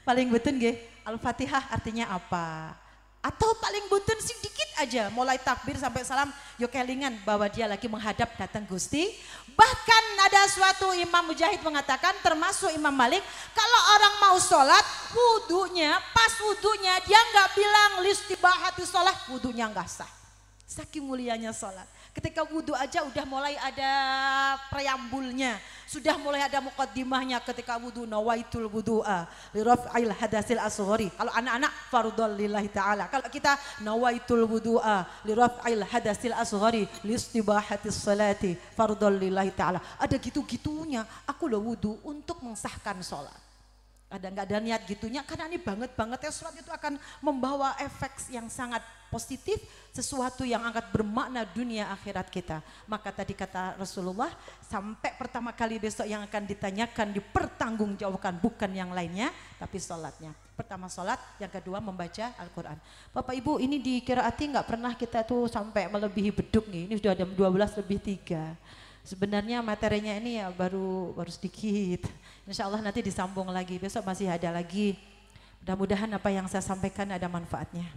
Paling betul nggih, Al-Fatihah artinya apa? Atau paling butun sedikit aja, mulai takbir sampai salam, yo kelingan bahwa dia lagi menghadap datang Gusti. Bahkan ada suatu Imam Mujahid mengatakan, termasuk Imam Malik, kalau orang mau sholat, pas wudunya dia nggak bilang listibahati sholat, wudunya nggak sah. Saking mulianya sholat. Ketika wudhu aja udah mulai ada preambulnya, sudah mulai ada muqaddimahnya. Ketika wudhu, nawaitul wudhu'a li raf'il hadasil asghari. Kalau anak-anak fardhol lillahi ta'ala. Kalau kita nawaitul wudhu'a li raf'il hadasil asghari li istibahatis salati fardhol lillahi ta'ala. Ada gitu-gitunya, aku lo wudhu untuk mensahkan sholat. Ada nggak ada niat gitunya, karena ini banget ya sholat itu akan membawa efek yang sangat positif, sesuatu yang akan bermakna dunia akhirat kita. Maka tadi kata Rasulullah, sampai pertama kali besok yang akan ditanyakan, dipertanggungjawabkan bukan yang lainnya, tapi sholatnya. Pertama sholat, yang kedua membaca Al-Quran. Bapak Ibu, ini di qiraati nggak pernah kita tuh sampai melebihi beduk nih, ini sudah jam 12 lebih 3. Sebenarnya materinya ini ya baru sedikit. Insya Allah nanti disambung lagi, besok masih ada lagi. Mudah-mudahan apa yang saya sampaikan ada manfaatnya.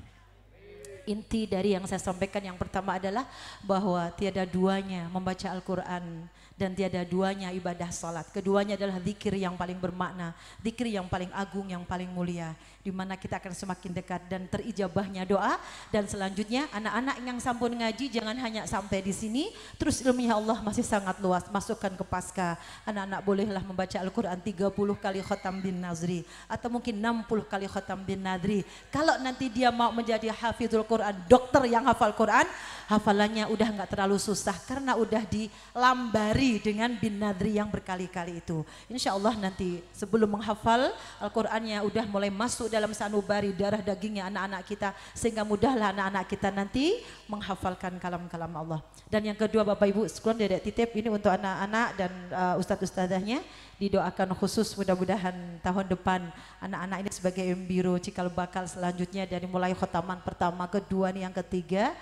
Inti dari yang saya sampaikan yang pertama adalah bahwa tiada duanya membaca Al-Quran dan tiada duanya ibadah salat. Keduanya adalah zikir yang paling bermakna, zikir yang paling agung, yang paling mulia, di mana kita akan semakin dekat dan terijabahnya doa. Dan selanjutnya anak-anak yang sampun ngaji jangan hanya sampai di sini, terus ilmunya Allah masih sangat luas. Masukkan ke pasca, anak-anak bolehlah membaca Al-Quran 30 kali khatam bin Nazri atau mungkin 60 kali khatam bin Nadri. Kalau nanti dia mau menjadi hafizul Quran, dokter yang hafal Quran, hafalannya udah nggak terlalu susah karena udah dilambari dengan bin Nadri yang berkali-kali itu. Insya Allah nanti sebelum menghafal Al-Qurannya udah mulai masuk dalam sanubari darah dagingnya anak-anak kita, sehingga mudahlah anak-anak kita nanti menghafalkan kalam-kalam Allah. Dan yang kedua Bapak Ibu sekalian, dedek titip ini untuk anak-anak dan ustadz-ustadzahnya, didoakan khusus mudah-mudahan tahun depan anak-anak ini sebagai embiro cikal bakal selanjutnya dari mulai khotaman pertama, kedua nih yang ketiga.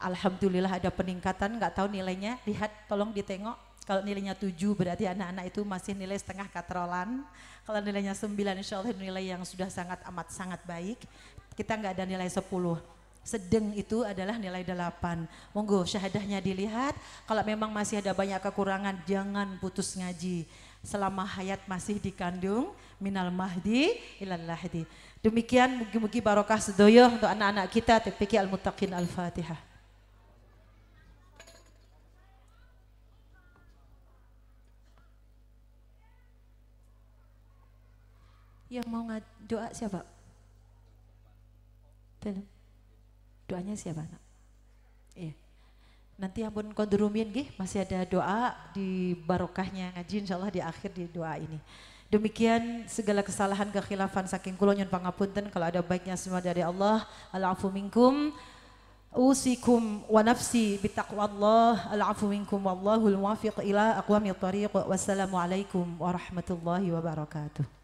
Alhamdulillah ada peningkatan, nggak tahu nilainya, lihat tolong ditengok. Kalau nilainya 7 berarti anak-anak itu masih nilai setengah katrolan. Kalau nilainya 9 insya Allah nilai yang sudah sangat amat sangat baik. Kita nggak ada nilai 10. Sedang itu adalah nilai 8. Monggo syahadahnya dilihat. Kalau memang masih ada banyak kekurangan, jangan putus ngaji. Selama hayat masih dikandung, minal mahdi ilal lahdi. Demikian, mugi-mugi barokah sedoyo untuk anak-anak kita. TPQ Al-Muttaqin Al-Fatihah. Yang mau doa siapa? Doanya siapa? Iya. Nanti ampun kondurumin gih, masih ada doa di barokahnya ngaji insyaallah di akhir di doa ini. Demikian segala kesalahan kekhilafan saking kula nyuwun pangapunten, kalau ada baiknya semua dari Allah. Al-afu minkum. Usikum wa nafsi bitaqwallah. Al-afu minkum wallahul muwaffiq ila aqwamit thariq. Wassalamualaikum warahmatullahi wabarakatuh.